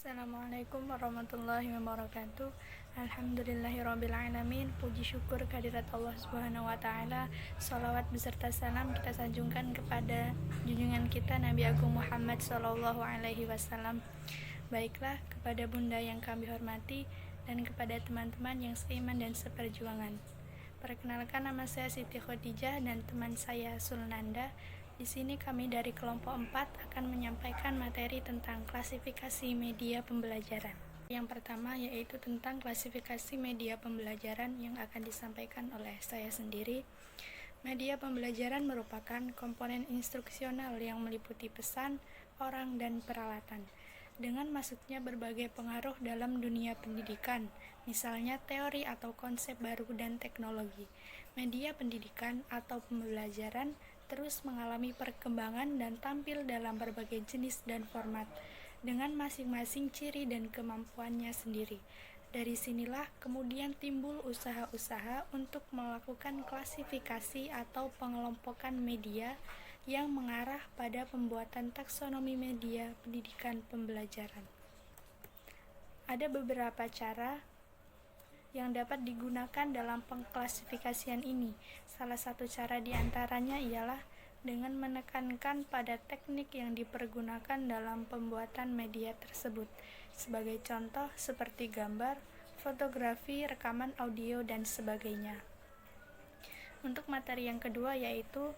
Assalamualaikum warahmatullahi wabarakatuh. Alhamdulillahirrabbilalamin. Puji syukur kehadirat Allah subhanahu wa ta'ala. Salawat beserta salam kita sanjungkan kepada junjungan kita Nabi Agung Muhammad sallallahu alaihi wasallam. Baiklah, kepada bunda yang kami hormati dan kepada teman-teman yang seiman dan seperjuangan, perkenalkan, nama saya Siti Khadijah dan teman saya Sulnanda. Di sini kami dari kelompok 4 akan menyampaikan materi tentang klasifikasi media pembelajaran. Yang pertama yaitu tentang klasifikasi media pembelajaran yang akan disampaikan oleh saya sendiri. Media pembelajaran merupakan komponen instruksional yang meliputi pesan, orang, dan peralatan. Dengan masuknya berbagai pengaruh dalam dunia pendidikan, misalnya teori atau konsep baru dan teknologi, media pendidikan atau pembelajaran terus mengalami perkembangan dan tampil dalam berbagai jenis dan format, dengan masing-masing ciri dan kemampuannya sendiri. Dari sinilah kemudian timbul usaha-usaha untuk melakukan klasifikasi atau pengelompokan media yang mengarah pada pembuatan taksonomi media pendidikan pembelajaran. Ada beberapa cara yang dapat digunakan dalam pengklasifikasian ini. Salah satu cara diantaranya ialah dengan menekankan pada teknik yang dipergunakan dalam pembuatan media tersebut. Sebagai contoh seperti gambar, fotografi, rekaman audio, dan sebagainya. Untuk materi yang kedua yaitu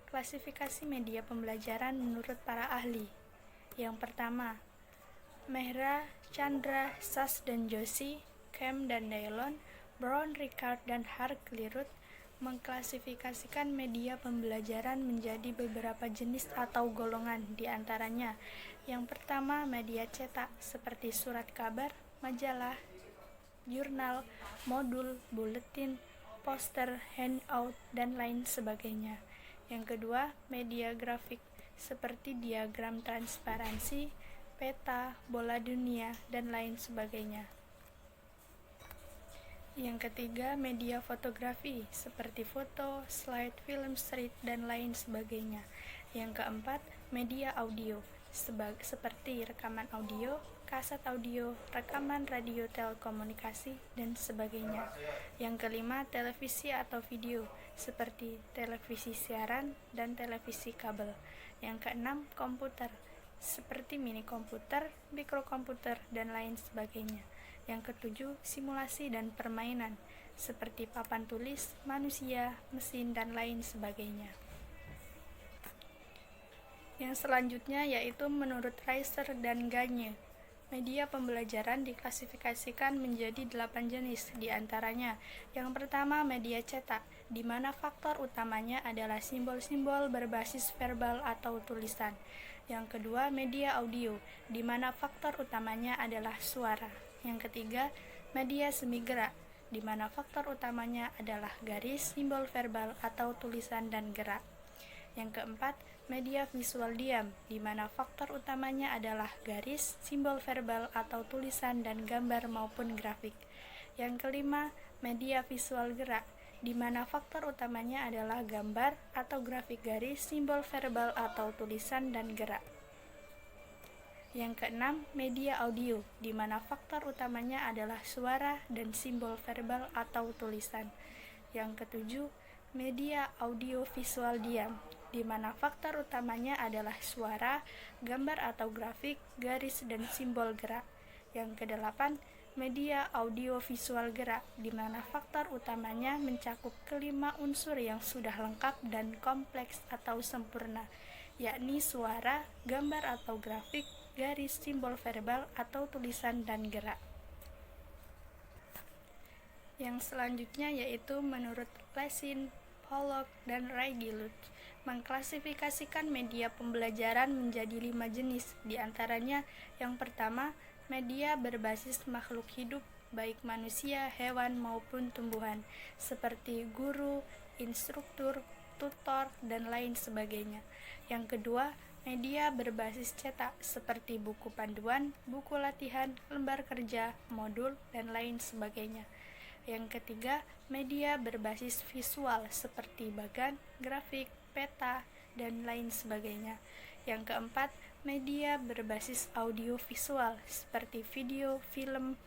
klasifikasi media pembelajaran menurut para ahli. Yang pertama, Mehra, Chandra, Sas, dan Joshi, Kem dan Dailon, Brown, Ricard, dan Harklirut mengklasifikasikan media pembelajaran menjadi beberapa jenis atau golongan, diantaranya yang pertama media cetak seperti surat kabar, majalah, jurnal, modul, buletin, poster, handout, dan lain sebagainya. Yang kedua, media grafik seperti diagram transparansi, peta, bola dunia, dan lain sebagainya. Yang ketiga, media fotografi seperti foto, slide, film strip, dan lain sebagainya. Yang keempat, media audio seperti rekaman audio, kaset audio, rekaman radio telekomunikasi, dan sebagainya. Yang kelima, televisi atau video seperti televisi siaran dan televisi kabel. Yang keenam, komputer seperti mini komputer, mikrokomputer, dan lain sebagainya. Yang ketujuh, simulasi dan permainan seperti papan tulis, manusia, mesin, dan lain sebagainya. Yang selanjutnya yaitu menurut Reiser dan Gagne, media pembelajaran diklasifikasikan menjadi 8 jenis, diantaranya yang pertama media cetak, di mana faktor utamanya adalah simbol-simbol berbasis verbal atau tulisan. Yang kedua, media audio, di mana faktor utamanya adalah suara. Yang ketiga, media semi gerak, di mana faktor utamanya adalah garis, simbol verbal atau tulisan dan gerak. Yang keempat, media visual diam, di mana faktor utamanya adalah garis, simbol verbal atau tulisan dan gambar maupun grafik. Yang kelima, media visual gerak, di mana faktor utamanya adalah gambar atau grafik garis, simbol verbal atau tulisan dan gerak. Yang keenam, media audio, di mana faktor utamanya adalah suara dan simbol verbal atau tulisan. Yang ketujuh, media audio visual diam, di mana faktor utamanya adalah suara, gambar atau grafik, garis, dan simbol gerak. Yang kedelapan, media audio visual gerak, di mana faktor utamanya mencakup kelima unsur yang sudah lengkap dan kompleks atau sempurna, yakni suara, gambar atau grafik, garis, simbol verbal atau tulisan, dan gerak. Yang selanjutnya yaitu menurut Lessing, Pollock, dan Reigelut mengklasifikasikan media pembelajaran menjadi 5 jenis, diantaranya yang pertama, media berbasis makhluk hidup, baik manusia, hewan, maupun tumbuhan, seperti guru, instruktur, tutor, dan lain sebagainya. Yang kedua, media berbasis cetak seperti buku panduan, buku latihan, lembar kerja, modul, dan lain sebagainya. Yang ketiga, media berbasis visual seperti bagan, grafik, peta, dan lain sebagainya. Yang keempat, media berbasis audio visual seperti video, film,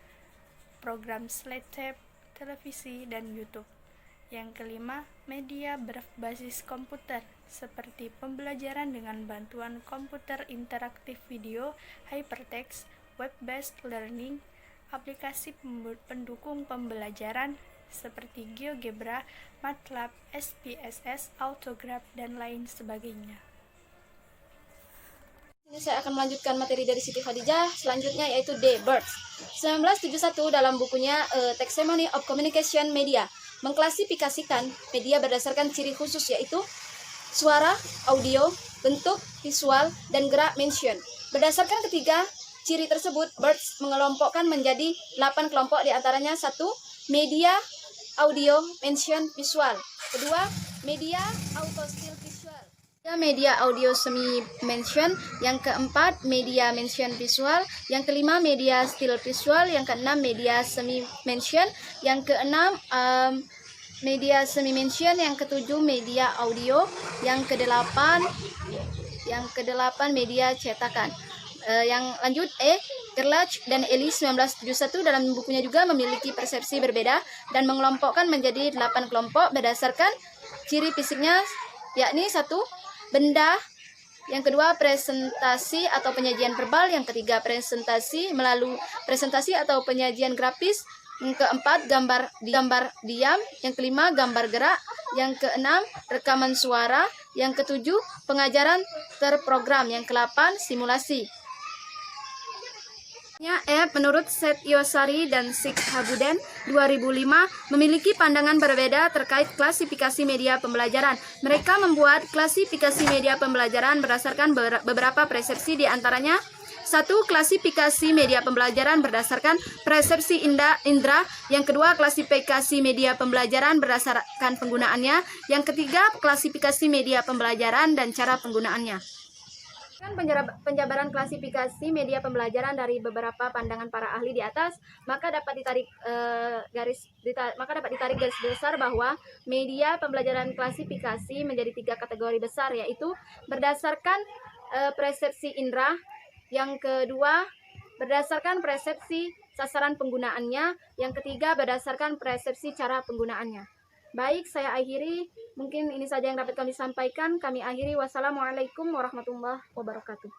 program slide tape, televisi, dan YouTube. Yang kelima, media berbasis komputer seperti pembelajaran dengan bantuan komputer interaktif video, hypertext, web-based learning, aplikasi pendukung pembelajaran seperti GeoGebra, MATLAB, SPSS, Autograph, dan lain sebagainya. Ini saya akan melanjutkan materi dari Siti Khadijah selanjutnya, yaitu The Birds. 1971 dalam bukunya Taxonomy of Communication Media mengklasifikasikan media berdasarkan ciri khusus, yaitu suara, audio, bentuk, visual, dan gerak mention. Berdasarkan ketiga ciri tersebut, Birds mengelompokkan menjadi 8 kelompok, diantaranya 1. Media, audio, mention, visual. Kedua, media, auto still visual. Media audio semi mention. Yang keempat, media mention visual. Yang kelima, media still visual. Yang keenam, media semi mention. Yang keenam, media semi mention. Yang ketujuh, media audio. Yang kedelapan, media cetakan. Yang lanjut, Gerlach dan Ellis 1971 dalam bukunya juga memiliki persepsi berbeda dan mengelompokkan menjadi 8 kelompok berdasarkan ciri fisiknya, yakni 1. Benda. Yang kedua, presentasi atau penyajian verbal. Yang ketiga, presentasi melalui presentasi atau penyajian grafis. Yang keempat, gambar diam. Yang kelima, gambar gerak. Yang keenam, rekaman suara. Yang ketujuh, pengajaran terprogram. Yang kedelapan, simulasi. Menurut Seth Yossari dan Sig Habuden 2005 memiliki pandangan berbeda terkait klasifikasi media pembelajaran. Mereka membuat klasifikasi media pembelajaran berdasarkan beberapa persepsi, diantaranya 1. Klasifikasi media pembelajaran berdasarkan persepsi indera. Yang kedua, klasifikasi media pembelajaran berdasarkan penggunaannya. Yang ketiga, klasifikasi media pembelajaran dan cara penggunaannya. Penjabaran klasifikasi media pembelajaran dari beberapa pandangan para ahli di atas, maka dapat ditarik garis besar bahwa media pembelajaran klasifikasi menjadi 3 kategori besar, yaitu berdasarkan persepsi indera. Yang kedua, berdasarkan persepsi sasaran penggunaannya. Yang ketiga, berdasarkan persepsi cara penggunaannya. Baik, saya akhiri. Mungkin ini saja yang dapat kami sampaikan. Kami akhiri. Wassalamualaikum warahmatullahi wabarakatuh.